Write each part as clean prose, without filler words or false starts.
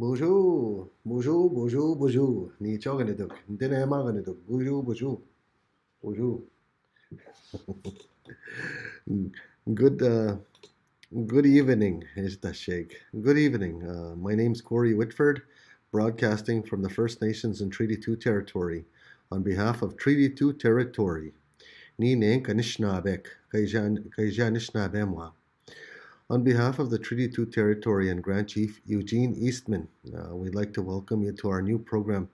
Bonjour, bonjour, bonjour, bonjour. Ni choganiduk. Dine maganiduk. Bonjour, bonjour, bonjour. Good, good evening, is the Sheikh. Good evening. My name's Corey Whitford, broadcasting from the First Nations in Treaty 2 territory. On behalf of Treaty 2 territory, ni nen kanishnabek, kaija On behalf of the Treaty 2 territory and Grand Chief Eugene Eastman, we'd like to welcome you to our new program.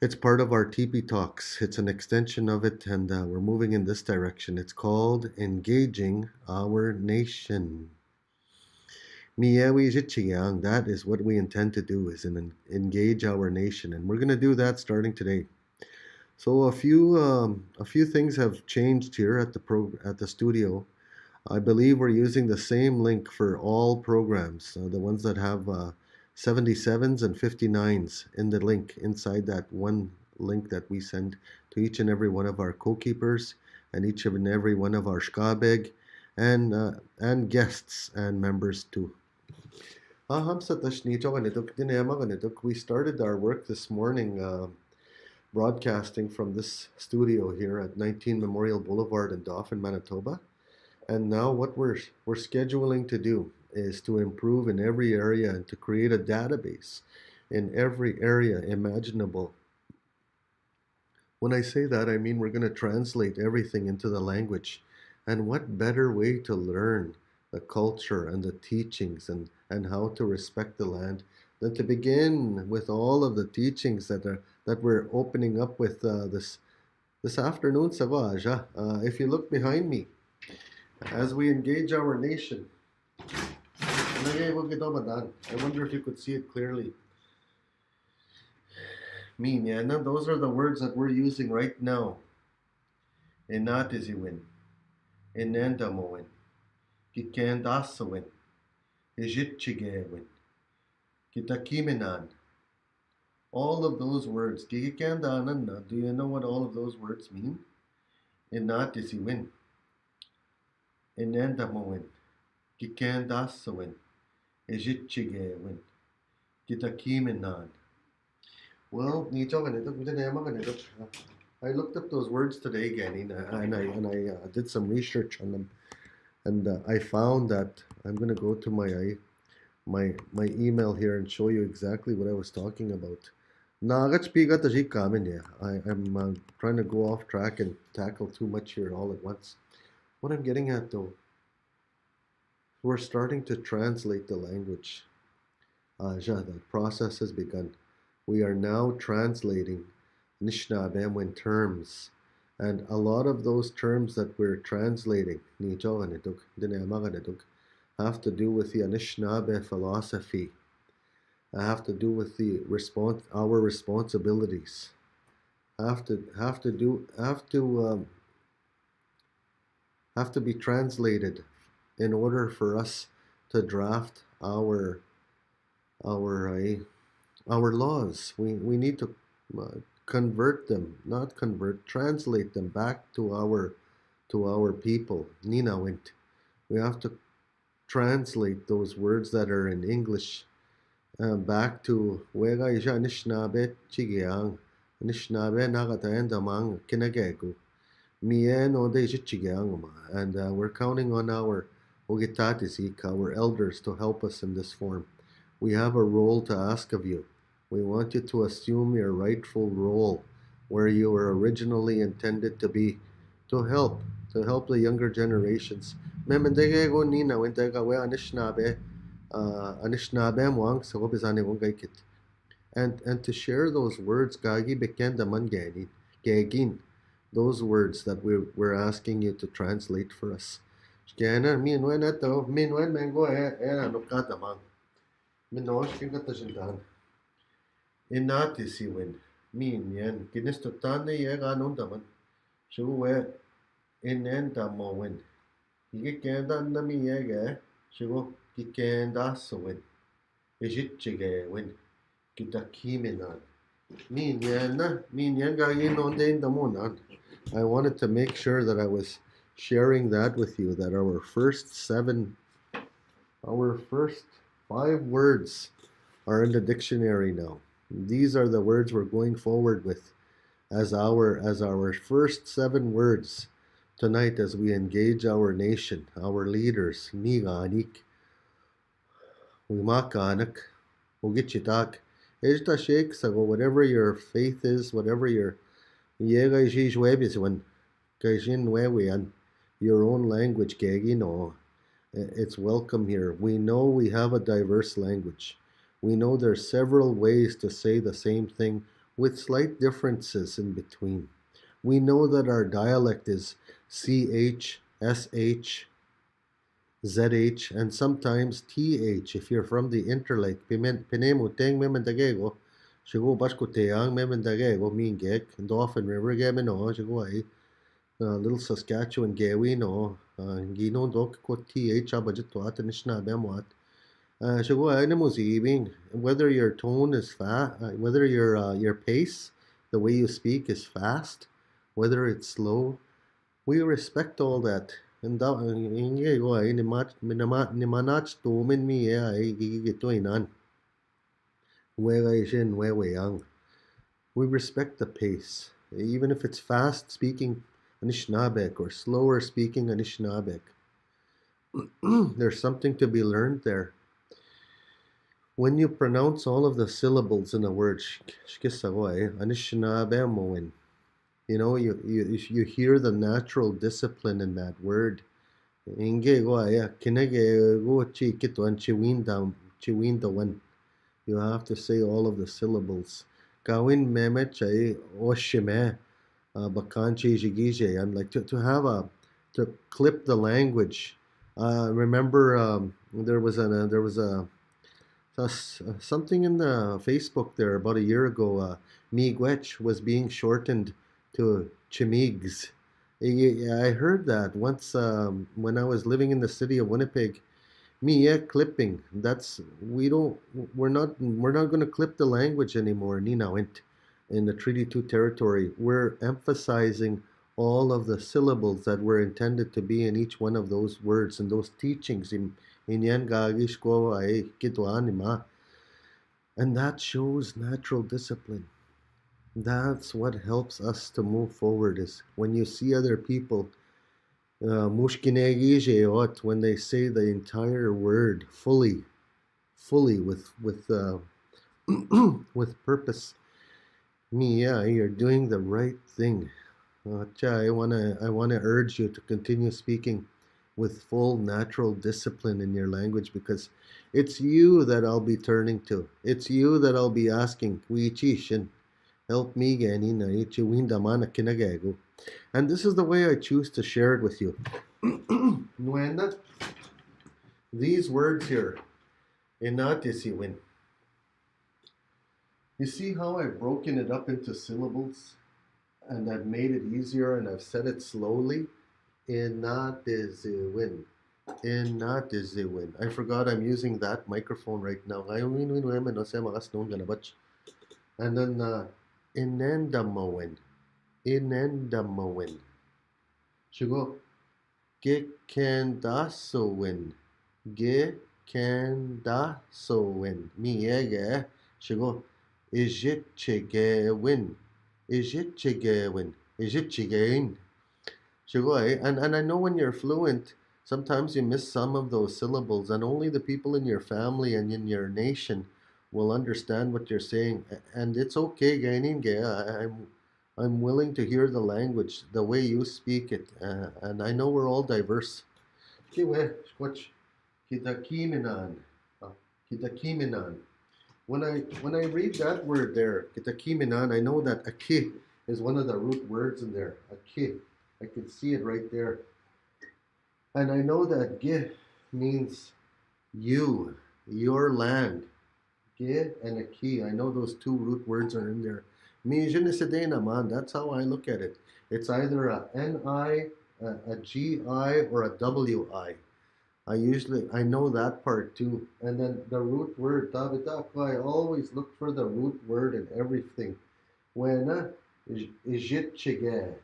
It's part of our Tipi Talks. It's an extension of it, and we're moving in this direction. It's called Engaging Our Nation. That is what we intend to do, is engage our nation, and we're going to do that starting today. So a few things have changed here at the studio. I believe we're using the same link for all programs, the ones that have 77s and 59s in the link, inside that one link that we send to each and every one of our co-keepers and each and every one of our shkabeg and guests and members too. We started our work this morning broadcasting from this studio here at 19 Memorial Boulevard in Dauphin, Manitoba. And now what we're scheduling to do is to improve in every area and to create a database in every area imaginable. When I say that, I mean we're going to translate everything into the language. And what better way to learn the culture and the teachings and how to respect the land than to begin with all of the teachings that we're opening up with this afternoon, Savage. If you look behind me, as we engage our nation. I wonder if you could see it clearly. Those are the words that we're using right now. Enatiziwin, Enandamowin, Kikandasawin, Ejitchigewin, Kitakimenan. All of those words. Do you know what all of those words mean? Enatiziwin. Enandamowin, Kikandasawin, Ejitchigewin, Kitakimenan. Well, I looked up those words today, Gani, and I did some research on them, and I found that I'm going to go to my email here and show you exactly what I was talking about. I'm trying to go off track and tackle too much here all at once. What I'm getting at, though, we're starting to translate the language. The process has begun. We are now translating Anishinaabe terms, and a lot of those terms that we're translating have to do with the Anishinaabe philosophy, have to do with our responsibilities, have to be translated in order for us to draft our laws. We need to translate them back to our people. Ninawint. We have to translate those words that are in English back to Wega Isha Anishinaabe Chigeang, Anishinaabe Nagataendamang Kinagegu, Mien Ode Chigeangma, and we're counting on our Ogitatisik, our elders, to help us in this form. We have a role to ask of you. We want you to assume your rightful role where you were originally intended to be, to help the younger generations. And to share those words, those words that we're asking you to translate for us. Inatisiwin, min yen, kinistutane yeganundaman, shuwe inendamowin. Kikenda nami yege, shugo kikenda sowin. Ejitchigewin, kitakiminan. Min yen gayin onde indamunan. I wanted to make sure that I was sharing that with you, that our first 5 words are in the dictionary now. These are the words we're going forward with as our first 7 words tonight as we engage our nation, our leaders. Miganik, Umakanak, Ugichitak, Ejta Sheikh Sago, whatever your faith is, whatever your Yega Jijwebiswan, Kajin Wewian, your own language, Gagino. It's welcome here. We know we have a diverse language. We know there's several ways to say the same thing with slight differences in between. We know that our dialect is CH, SH, ZH, and sometimes TH if you're from the interlake. Pinemo teng memendagego, shigo bashko teang memendagego, mingek, and often river gamino, shigo ay, little Saskatchewan Gawino, Gino Dok ko TH abajito at Nishna Bemwat. Shigo ay namusibing, whether your tone is whether your pace, the way you speak is fast, whether it's slow, we respect all that. And that inge go ay ni manach tumin mi ay gigito inan. Wega ishin wewe yang. We respect the pace, even if it's fast speaking Anishinabek or slower speaking Anishinabek. There's something to be learned there. When you pronounce all of the syllables in a word, Anishinaabe, you hear the natural discipline in that word. You have to say all of the syllables. Gawin memechay oshime bakanchi jigije, and like to have to clip the language. Remember, there was something in the Facebook there about a year ago. Miigwech was being shortened to Chimigs. I heard that once when I was living in the city of Winnipeg. Clipping. That's we don't. We're not going to clip the language anymore. Ninawint in the Treaty 2 territory. We're emphasizing all of the syllables that were intended to be in each one of those words and those teachings in Yangagishko ay Kituanima. And that shows natural discipline. That's what helps us to move forward is when you see other people mushkinegijeot when they say the entire word fully with with purpose. You're doing the right thing. I wanna urge you to continue speaking with full natural discipline in your language because it's you that I'll be turning to. It's you that I'll be asking. Wiichishin, help me gani na ichiwindamana kinagego. And this is the way I choose to share it with you. Nuenda, these words here, enatisiwin. You see how I've broken it up into syllables and I've made it easier and I've said it slowly? Enatisiwin. Enatisiwin. I forgot I'm using that microphone right now. And then inendamowin. Inendamowin. Shigo. Gekendasowin. Gekendasowin. Miege. Shigo. Ijitchigewin. Ijitchigewin. Ijitchigain. Shigo. And I know when you're fluent, sometimes you miss some of those syllables, and only the people in your family and in your nation will understand what you're saying. And it's okay, Gaininge. I'm willing to hear the language, the way you speak it, and I know we're all diverse. Kiwe, squatch, kitakiminan, kitakiminan. When I read that word there, kitakiminan, I know that aki is one of the root words in there. Aki, I can see it right there, and I know that ge means you, your land. Ge and aki, I know those two root words are in there. Man, that's how I look at it. It's either a N-I, a G-I, or a W-I. I know that part too. And then the root word, I always look for the root word in everything. When ijitchige.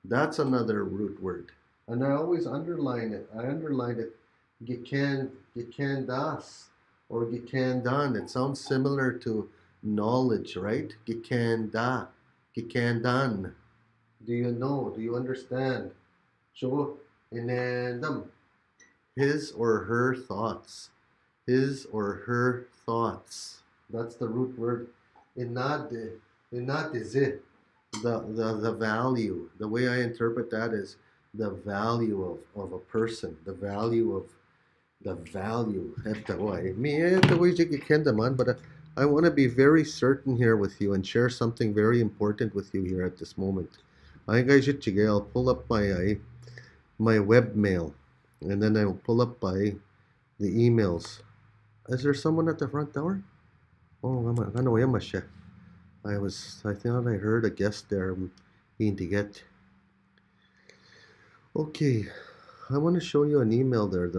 That's another root word. And I always underline it. I underline it. Gekandas. or gikandan. It sounds similar to knowledge, right? Gikanda, gikandan. Do you know? Do you understand? So, inandam. His or her thoughts. His or her thoughts. That's the root word. Inad, inad is it. The value. The way I interpret that is the value of a person. The value. But I want to be very certain here with you and share something very important with you here at this moment. I'll pull up my web mail, and then I'll pull up by the emails. Is there someone at the front door? Oh, ano yan siya? I thought I heard a guest there being to get. Okay, I want to show you an email there.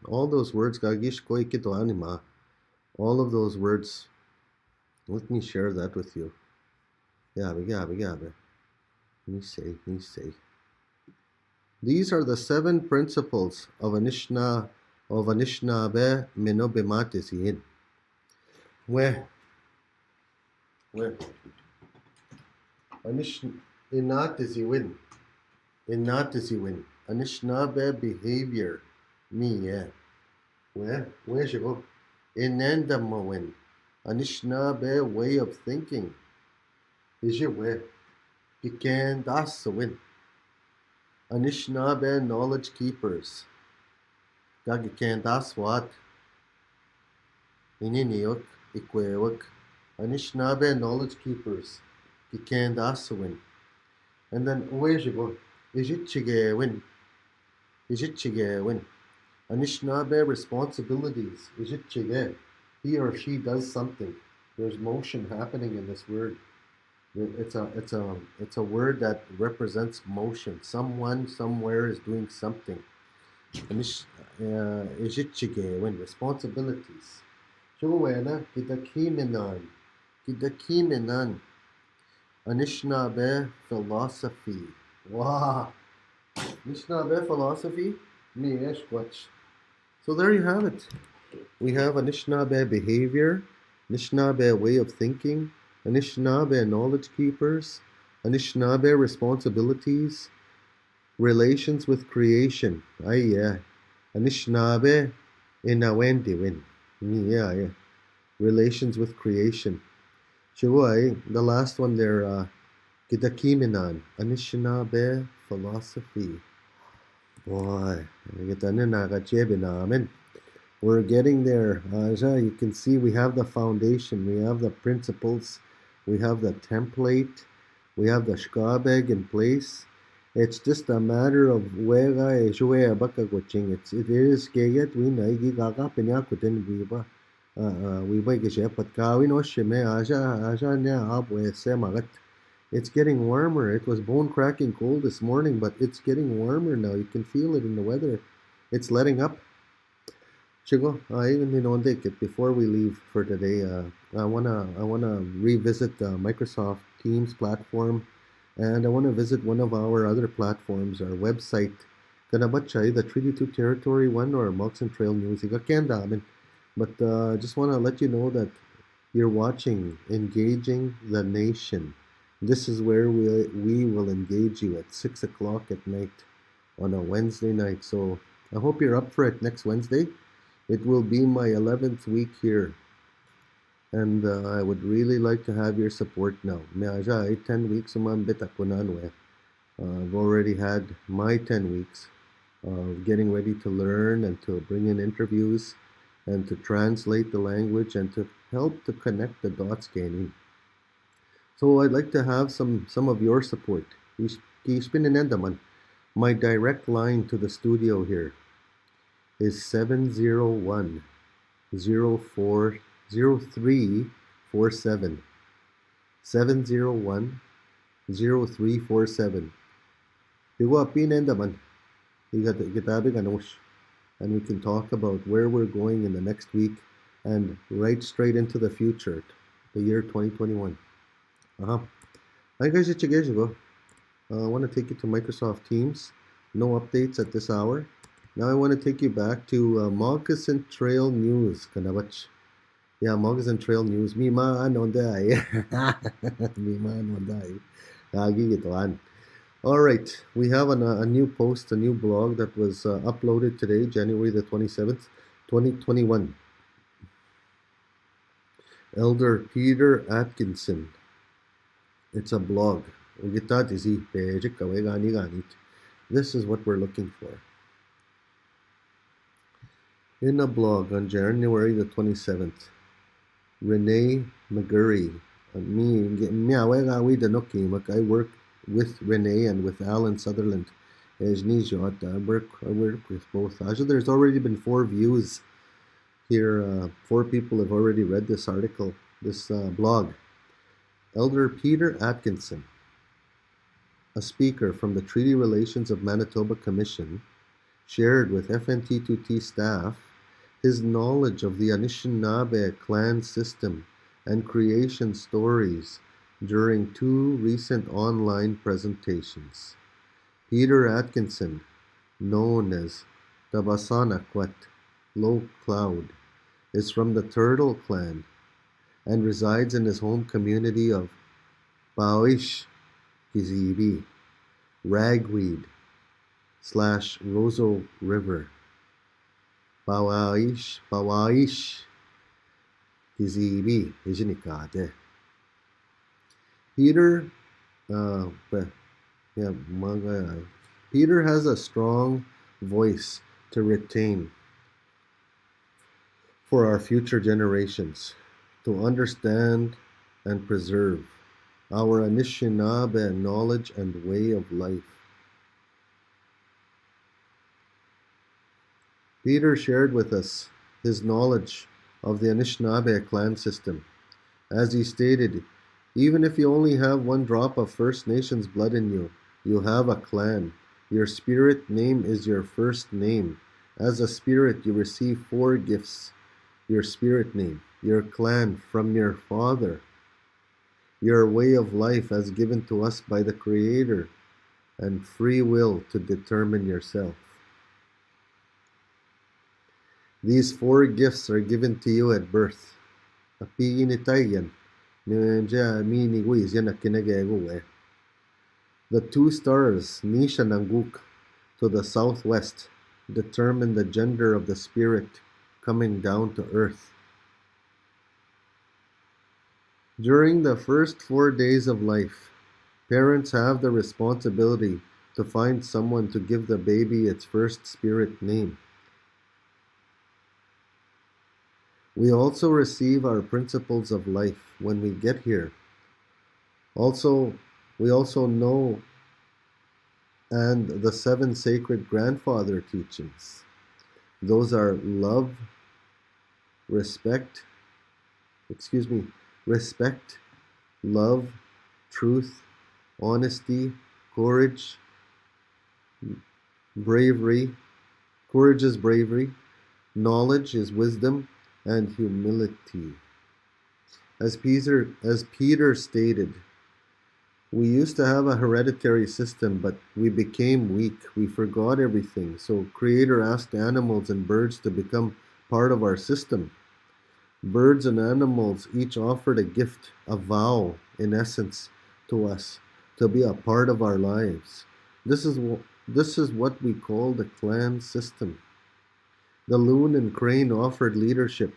All those words, gagish ko ikito anima. All of those words. Let me share that with you. Gabi. Let me say. These are the 7 principles of Anishinaabe Minobematisin. Where Anish Inatisiwin. Inatisiwin. Anishinaabe behavior. Where should go? Inandamawin. Anishinaabe way of thinking. Is it where? Gikandasawin. Anishinaabe knowledge keepers. Gagikandaswat. Ininiok. Ikwewak. Anishinaabe knowledge keepers. Gikandasawin. And then where should go? Is it Chigewin? Anishinaabe responsibilities. Is it Chige? He or she does something. There's motion happening in this word. It's a word that represents motion. Someone somewhere is doing something. Is it Chige? When responsibilities. Chowena Kidakiminan. Anishinaabe philosophy. Wow. Anishinaabe philosophy? So there you have it. We have Anishinaabe behavior, Anishinaabe way of thinking, Anishinaabe knowledge keepers, Anishinaabe responsibilities, relations with creation. Anishinaabe inawendiwin. Relations with creation. The last one there, Gidakiminan, Anishinaabe philosophy. Boy, we're getting there. You can see we have the foundation, we have the principles, we have the template, we have the shkabeg in place. It's just a matter of wega eshue abakagoching. It is geget we naigi gaga pinyakutin viva. We wake a but kawin oshime aja ne abwe semagat. It's getting warmer. It was bone cracking cold this morning, but it's getting warmer now. You can feel it in the weather. It's letting up. Chigo, before we leave for today, I wanna revisit the Microsoft Teams platform, and I wanna visit one of our other platforms, our website. Ganabachay, the Treaty 2 Territory one or Moxon Trail News. But just wanna let you know that you're watching Engaging the Nation. This is where we will engage you at 6 o'clock at night on a Wednesday night. So I hope you're up for it next Wednesday. It will be my 11th week here. And I would really like to have your support now. 10 weeks I've already had my 10 weeks of getting ready to learn and to bring in interviews and to translate the language and to help to connect the dots, Kenny. So I'd like to have some of your support. My direct line to the studio here is 701 0347. 701 0347. And we can talk about where we're going in the next week and right straight into the future, the year 2021. Hi guys, I want to take you to Microsoft Teams. No updates at this hour. Now I want to take you back to Moccasin Trail News. Kanawach. Yeah, Moccasin Trail News. Mi man on day. Mi man on day. Lagi gituan. All right, we have a new post, a new blog that was uploaded today, January the 27th, 2021. Elder Peter Atkinson. It's a blog. This is what we're looking for. In a blog on January the 27th, Renee McGurry. I work with Renee and with Alan Sutherland. I work with both. Actually, there's already been 4 views here. 4 people have already read this article, this blog. Elder Peter Atkinson, a speaker from the Treaty Relations of Manitoba Commission, shared with FNT2T staff his knowledge of the Anishinaabe clan system and creation stories during 2 recent online presentations. Peter Atkinson, known as Tabasanakwat, Low Cloud, is from the Turtle clan and resides in his home community of Baoish Kizibi, Ragweed / Roseau River. Bawaish Kizibi, Ijinikade. Peter, uh, yeah, Peter has a strong voice to retain for our future generations to understand and preserve our Anishinaabe knowledge and way of life. Peter shared with us his knowledge of the Anishinaabe clan system. As he stated, even if you only have 1 drop of First Nations blood in you, you have a clan. Your spirit name is your first name. As a spirit, you receive 4 gifts: your spirit name, your clan from your father, your way of life as given to us by the Creator, and free will to determine yourself. These 4 gifts are given to you at birth. The 2 stars, Nisha Nanguk, to the southwest, determine the gender of the spirit coming down to earth. During the first 4 days of life, parents have the responsibility to find someone to give the baby its first spirit name. We also receive our principles of life when we get here. We also know and the 7 sacred grandfather teachings. Those are respect, love, truth, honesty, courage, bravery. Courage is bravery, knowledge is wisdom, and humility. As Peter stated, we used to have a hereditary system, but we became weak. We forgot everything. So Creator asked animals and birds to become part of our system. Birds and animals each offered a gift, a vow, in essence, to us to be a part of our lives. This is what we call the clan system. The loon and crane offered leadership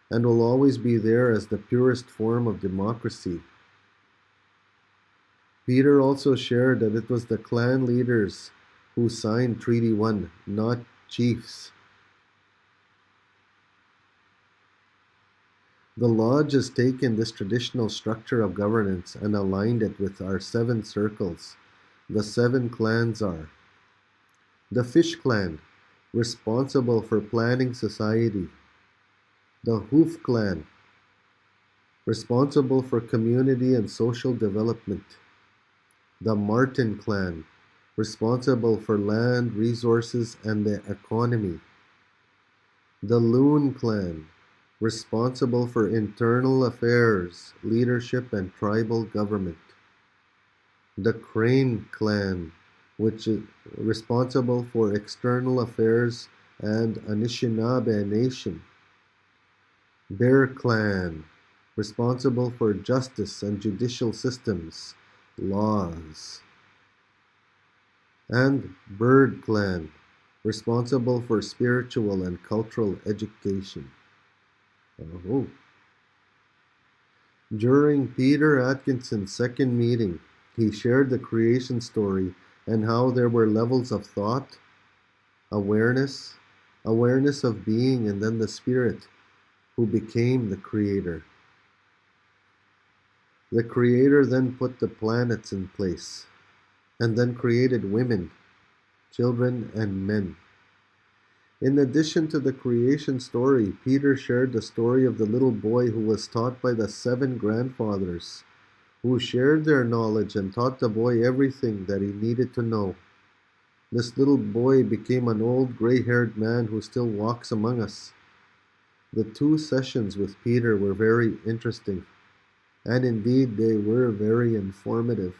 and will always be there as the purest form of democracy. Peter also shared that it was the clan leaders who signed Treaty 1, not chiefs. The Lodge has taken this traditional structure of governance and aligned it with our 7 circles. The 7 clans are: the Fish Clan, responsible for planning society; the Hoof Clan, responsible for community and social development; the Martin Clan, responsible for land, resources, and the economy; the Loon Clan, responsible for internal affairs, leadership, and tribal government; the Crane Clan, which is responsible for external affairs and Anishinaabe Nation. Bear Clan, responsible for justice and judicial systems, laws. And Bird Clan, responsible for spiritual and cultural education. Oh. During Peter Atkinson's second meeting, he shared the creation story and how there were levels of thought, awareness, awareness of being, and then the spirit who became the creator. The creator then put the planets in place and then created women, children, and men. In addition to the creation story, Peter shared the story of the little boy who was taught by the 7 grandfathers, who shared their knowledge and taught the boy everything that he needed to know. This little boy became an old gray-haired man who still walks among us. The 2 sessions with Peter were very interesting, and indeed they were very informative.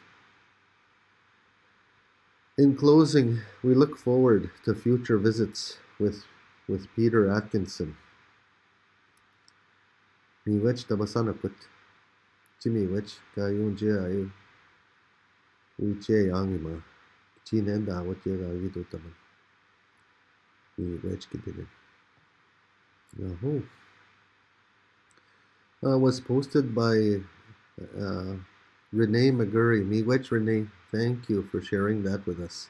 In closing, we look forward to future visits with Peter Atkinson. Miigwech tabasanakut. Chimiigwech kayunjia uche yangima. Chinenda watiega vidutaman. Miigwech kidilin. Yahoo. Was posted by Renee McGurry. Miigwech Renee, thank you for sharing that with us.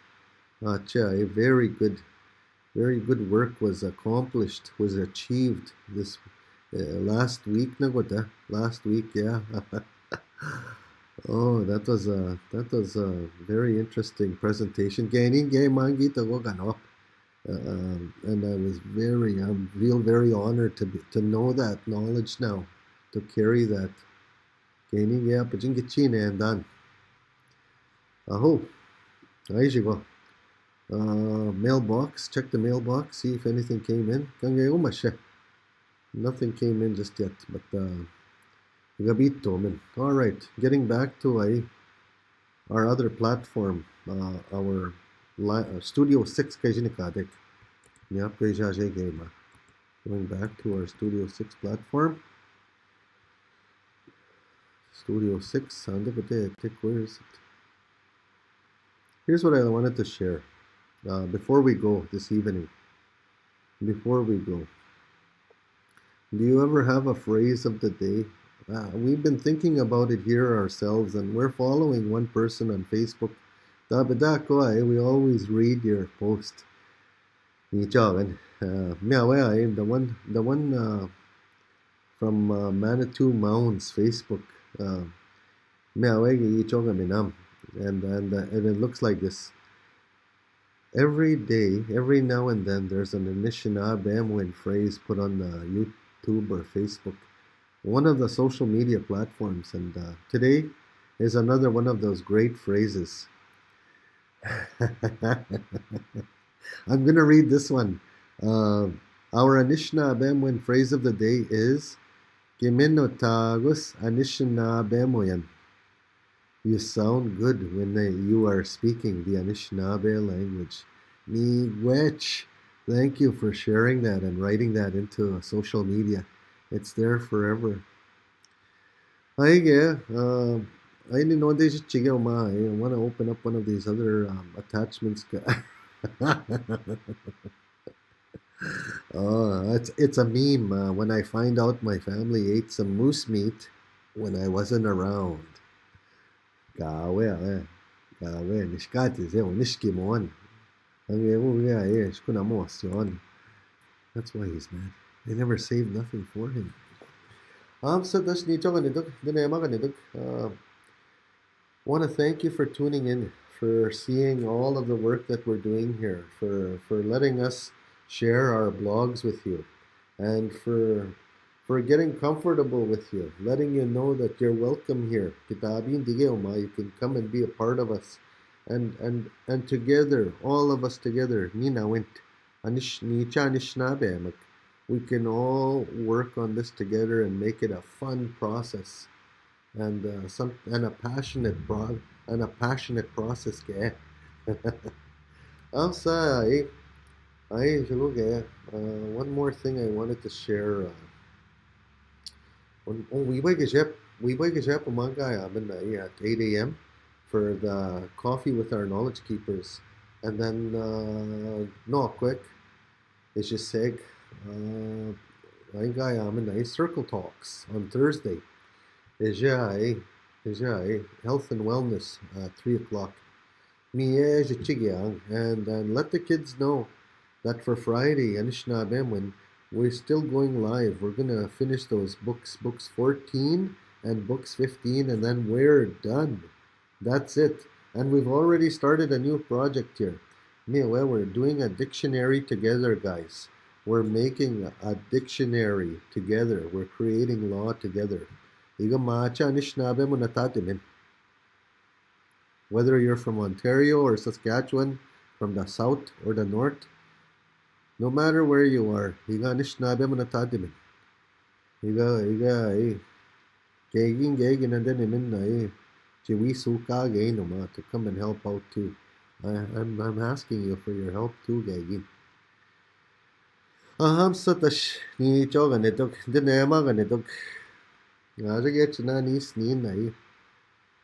A very good work was accomplished, was achieved this last week. Last week, yeah. Oh, that was a very interesting presentation. And I feel very honored to know that knowledge now, to carry that. Gaining, yeah, but you get and done. Aho, there you go. Mailbox, check the mailbox, see if anything came in. Nothing came in just yet, but all right, getting back to our other platform, our Studio 6 going back to our Studio 6 platform. Studio 6, where is it? Here's what I wanted to share before we go this evening. Before we go, do you ever have a phrase of the day? We've been thinking about it here ourselves, and we're following one person on Facebook. We always read your post. The one from Manitou Mounds Facebook. And it looks like this. Every day, every now and then, there's an Anishinaabe phrase put on YouTube or Facebook, one of the social media platforms. And today is another one of those great phrases. I'm going to read this one. Our Anishinaabe phrase of the day is Giminotagus Anishinaabe. You sound good when you are speaking the Anishinaabe language. Miigwech. Thank you for sharing that and writing that into social media. It's there forever. I didn't know this. I want to open up one of these other attachments. Oh, it's a meme. When I find out my family ate some moose meat when I wasn't around. That's why he's mad. They never saved nothing for him. So that's want to thank you for tuning in, for seeing all of the work that we're doing here, for letting us share our blogs with you, and for getting comfortable with you, letting you know that you're welcome here. You can come and be a part of us, and together, all of us together, we can all work on this together and make it a fun process, and a passionate process. I'm sorry. Okay. One more thing I wanted to share. We wake up umaga at 8 a.m. for the coffee with our knowledge keepers. And then, no, quick, it's just sig. Uh, Circle Talks on Thursday. Is health and wellness 3 o'clock. And let the kids know that for Friday, Anishinaabe, when we're still going live, we're gonna finish those books 14 and books 15, and then we're done. That's it. And we've already started a new project here. Well, we're doing a dictionary together, guys. We're making a dictionary together. We're creating law together. Iga macha Anishinaabe mo natatimin. Whether you're from Ontario or Saskatchewan, from the south or the north, no matter where you are, higa Anishinaabe mo natatimin. Higa, gaging and then imin na Jiwi suka gay no ma to come and help out too. I'm asking you for your help too, gaging. Aham satash ni choga nitok dinema ganitog. Ngaja get na ni snin na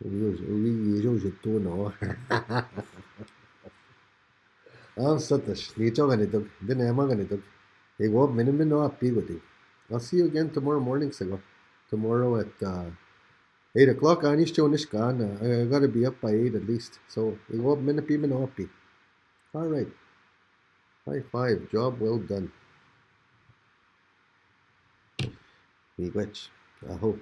we usually to no. Aham satash ni choga nitok dinema ganitog. Igo minimin no api goti. I'll see you again tomorrow morning, Sago. Tomorrow at 8 o'clock. I gotta be up by 8 at least. So, igo minapi minopi. All right. High five. Job well done. Miigwech. Aho.